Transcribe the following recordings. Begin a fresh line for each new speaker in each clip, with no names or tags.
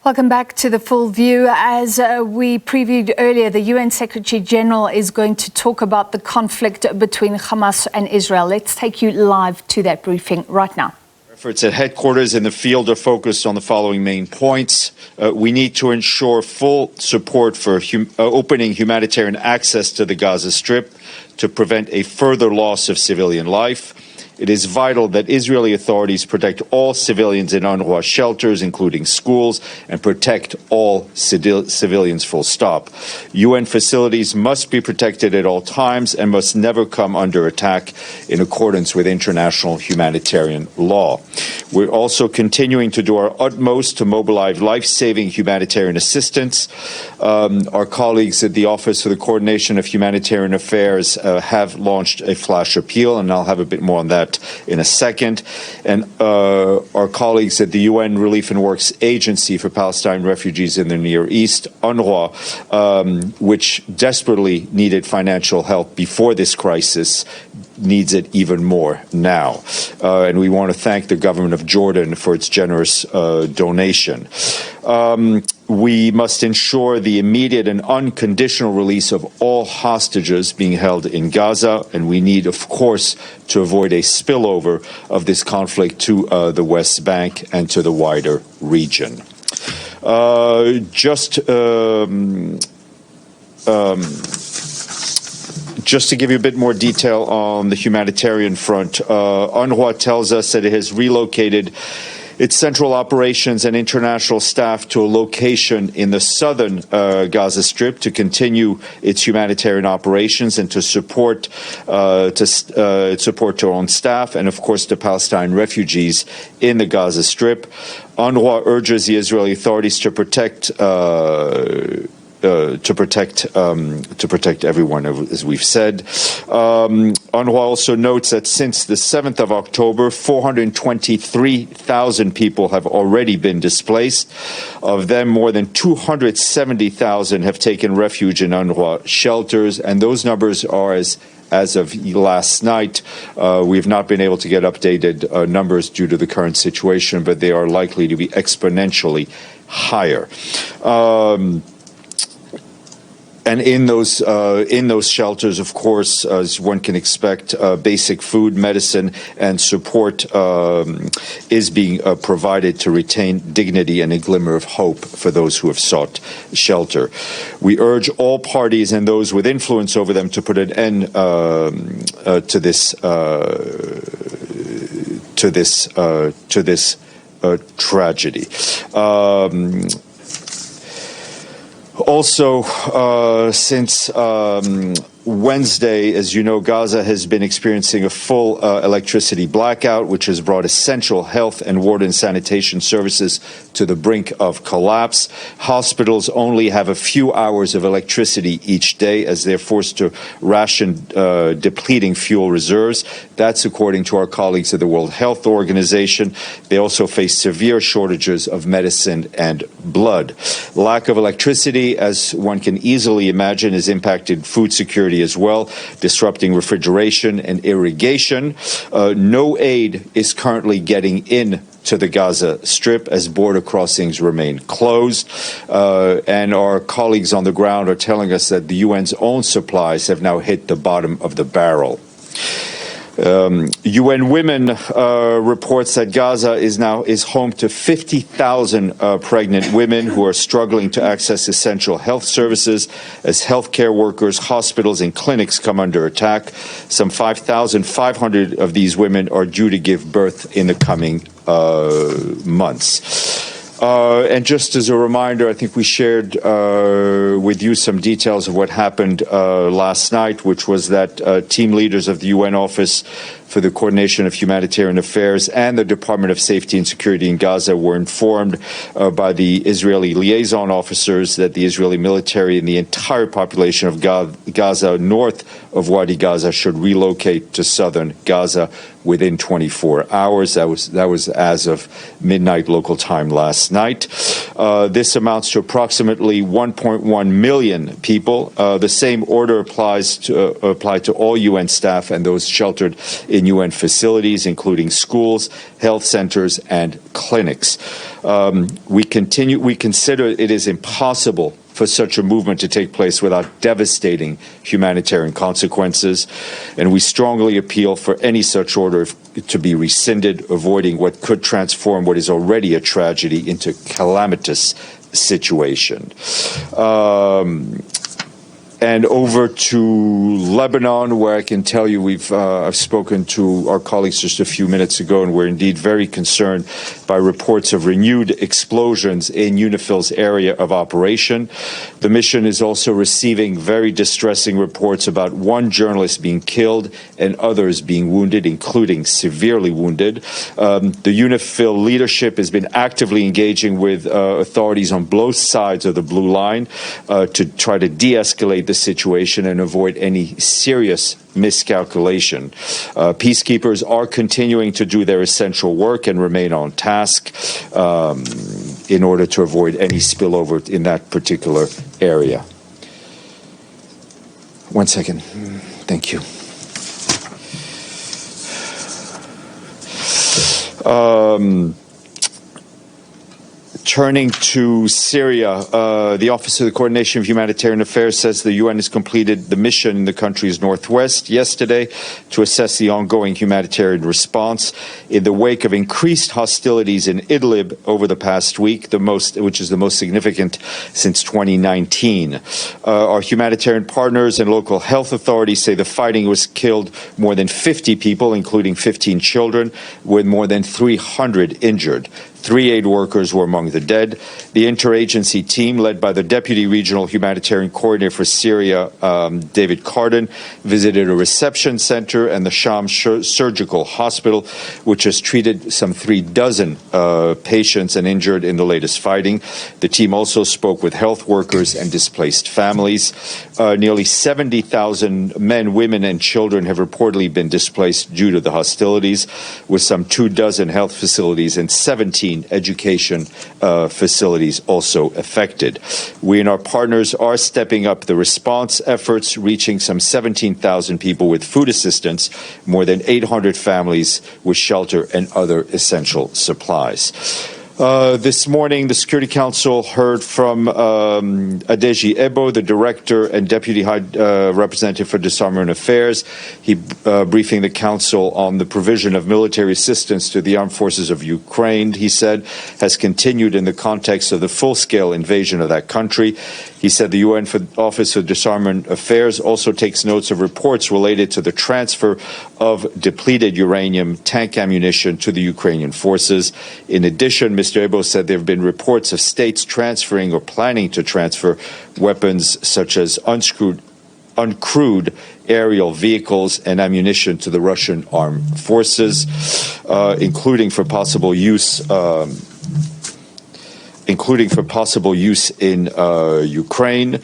Welcome back to The Full View. As we previewed earlier, the UN Secretary General is going to talk about the conflict between Hamas and Israel. Let's take you live to that briefing right now.
Efforts at headquarters in the field are focused on the following main points. We need to ensure full support for opening humanitarian access to the Gaza Strip to prevent a further loss of civilian life. It is vital that Israeli authorities protect all civilians in UNRWA shelters, including schools, and protect all civilians, full stop. UN facilities must be protected at all times and must never come under attack in accordance with international humanitarian law. We're also continuing to do our utmost to mobilize life-saving humanitarian assistance. Our colleagues at the Office for the Coordination of Humanitarian Affairs have launched a flash appeal, and I'll have a bit more on that in a second. And our colleagues at the UN Relief and Works Agency for Palestine Refugees in the Near East, UNRWA, which desperately needed financial help before this crisis, needs it even more now. And we want to thank the government of Jordan for its generous donation. We must ensure the immediate and unconditional release of all hostages being held in Gaza, and we need, of course, to avoid a spillover of this conflict to the West Bank and to the wider region. Just to give you a bit more detail on the humanitarian front, UNRWA tells us that it has relocated its central operations and international staff to a location in the southern Gaza Strip to continue its humanitarian operations and to support to own staff and, of course, to Palestine refugees in the Gaza Strip. UNRWA urges the Israeli authorities to protect everyone, as we've said. UNRWA also notes that since the 7th of October, 423,000 people have already been displaced. Of them, more than 270,000 have taken refuge in UNRWA shelters, and those numbers are as of last night. We have not been able to get updated numbers due to the current situation, but they are likely to be exponentially higher. And in those shelters, of course, as one can expect, basic food, medicine, and support is being provided to retain dignity and a glimmer of hope for those who have sought shelter. We urge all parties and those with influence over them to put an end to this tragedy. Also, since Wednesday, as you know, Gaza has been experiencing a full electricity blackout, which has brought essential health and water and sanitation services to the brink of collapse. Hospitals only have a few hours of electricity each day as they're forced to ration depleting fuel reserves. That's according to our colleagues at the World Health Organization. They also face severe shortages of medicine and blood. Lack of electricity, as one can easily imagine, has impacted food security as well, disrupting refrigeration and irrigation. No aid is currently getting in to the Gaza Strip as border crossings remain closed. And our colleagues on the ground are telling us that the UN's own supplies have now hit the bottom of the barrel. UN Women reports that Gaza is home to 50,000 pregnant women who are struggling to access essential health services as healthcare workers, hospitals, and clinics come under attack. Some 5,500 of these women are due to give birth in the coming months. And just as a reminder, I think we shared with you some details of what happened last night, which was that team leaders of the UN Office for the Coordination of Humanitarian Affairs and the Department of Safety and Security in Gaza were informed by the Israeli liaison officers that the Israeli military and the entire population of Gaza north of Wadi Gaza should relocate to southern Gaza within 24 hours. That was as of midnight local time last night. This amounts to approximately 1.1 million people. The same order applied to all UN staff and those sheltered in UN facilities, including schools, health centers, and clinics. We consider it is impossible for such a movement to take place without devastating humanitarian consequences, and we strongly appeal for any such order to be rescinded, avoiding what could transform what is already a tragedy into calamitous situation. And over to Lebanon, where I can tell you I've spoken to our colleagues just a few minutes ago, and we're indeed very concerned by reports of renewed explosions in UNIFIL's area of operation. The mission is also receiving very distressing reports about one journalist being killed and others being wounded, including severely wounded. The UNIFIL leadership has been actively engaging with authorities on both sides of the blue line to try to de-escalate the situation and avoid any serious miscalculation. Peacekeepers are continuing to do their essential work and remain on task in order to avoid any spillover in that particular area. One second. Thank you. Turning to Syria, the Office of the Coordination of Humanitarian Affairs says the UN has completed the mission in the country's northwest yesterday to assess the ongoing humanitarian response in the wake of increased hostilities in Idlib over the past week, which is the most significant since 2019. Our humanitarian partners and local health authorities say the fighting was killed more than 50 people, including 15 children, with more than 300 injured. 3 aid workers were among the dead. The interagency team, led by the Deputy Regional Humanitarian Coordinator for Syria, David Carden, visited a reception center and the Sham Surgical Hospital, which has treated some 36 patients and injured in the latest fighting. The team also spoke with health workers and displaced families. Nearly 70,000 men, women, and children have reportedly been displaced due to the hostilities, with some 24 health facilities and 17 education facilities also affected. We and our partners are stepping up the response efforts, reaching some 17,000 people with food assistance, more than 800 families with shelter and other essential supplies. This morning, the Security Council heard from Adeji Ebo, the Director and Deputy High Representative for Disarmament Affairs. He briefing the Council on the provision of military assistance to the armed forces of Ukraine, he said, has continued in the context of the full-scale invasion of that country. He said the UN Office of Disarmament Affairs also takes notes of reports related to the transfer of depleted uranium tank ammunition to the Ukrainian forces. In addition, Mr. Ebo said there have been reports of states transferring or planning to transfer weapons such as uncrewed aerial vehicles and ammunition to the Russian armed forces, including for possible use in Ukraine.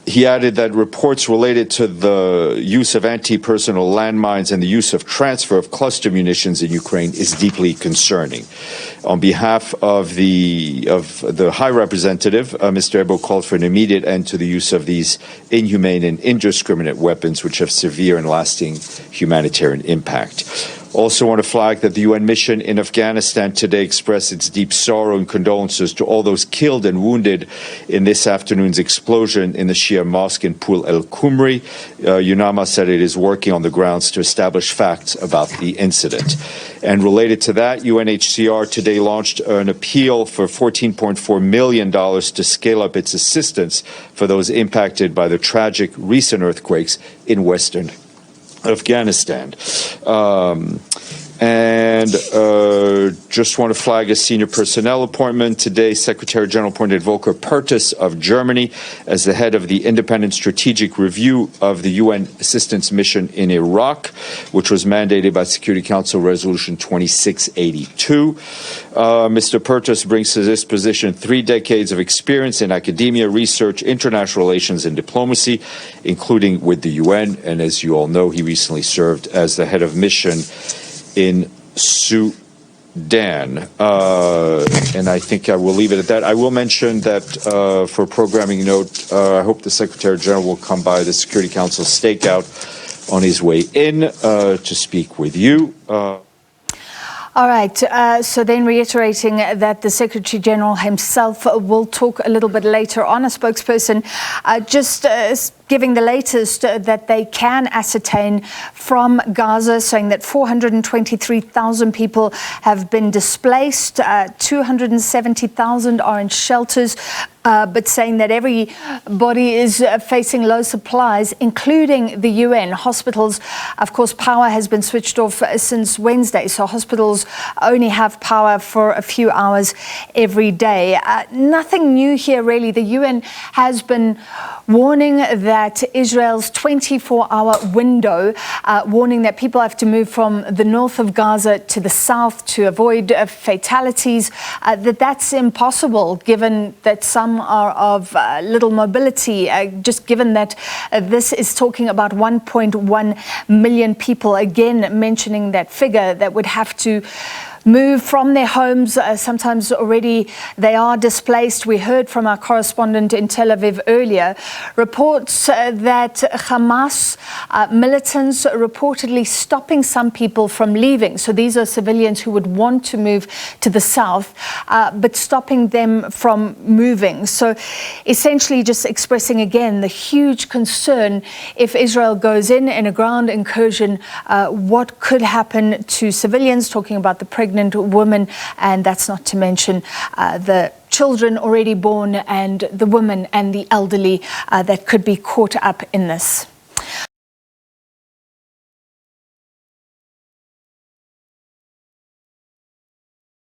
He added that reports related to the use of anti-personnel landmines and the use of transfer of cluster munitions in Ukraine is deeply concerning. On behalf of the High Representative, Mr. Ebo called for an immediate end to the use of these inhumane and indiscriminate weapons, which have severe and lasting humanitarian impact. Also want to flag that the UN mission in Afghanistan today expressed its deep sorrow and condolences to all those killed and wounded in this afternoon's explosion in the Shia mosque in Pul El Kumri. UNAMA said it is working on the grounds to establish facts about the incident. And related to that, UNHCR today launched an appeal for $14.4 million to scale up its assistance for those impacted by the tragic recent earthquakes in Western Afghanistan. Just want to flag a senior personnel appointment. Today, Secretary General appointed Volker Perthes of Germany as the head of the Independent Strategic Review of the UN Assistance Mission in Iraq, which was mandated by Security Council Resolution 2682. Mr. Perthes brings to this position 3 decades of experience in academia, research, international relations, and diplomacy, including with the UN. And as you all know, he recently served as the head of mission in Sudan. And I think I will leave it at that. I will mention that for a programming note, I hope the Secretary General will come by the Security Council stakeout on his way in to speak with you.
All right. So then reiterating that the Secretary General himself will talk a little bit later on. A spokesperson just giving the latest that they can ascertain from Gaza, saying that 423,000 people have been displaced, 270,000 are in shelters, but saying that everybody is facing low supplies, including the UN. Hospitals, of course, power has been switched off since Wednesday, so hospitals only have power for a few hours every day. Nothing new here, really. The UN has been warning that Israel's 24-hour window, warning that people have to move from the north of Gaza to the south to avoid fatalities, that's impossible given that some are of little mobility, just given that this is talking about 1.1 million people, again mentioning that figure that would have to move from their homes. Sometimes already they are displaced. We heard from our correspondent in Tel Aviv earlier reports that Hamas militants are reportedly stopping some people from leaving. So these are civilians who would want to move to the south, but stopping them from moving. So essentially just expressing again the huge concern if Israel goes in a ground incursion, what could happen to civilians, talking about the pregnant women, and that's not to mention the children already born and the women and the elderly that could be caught up in this.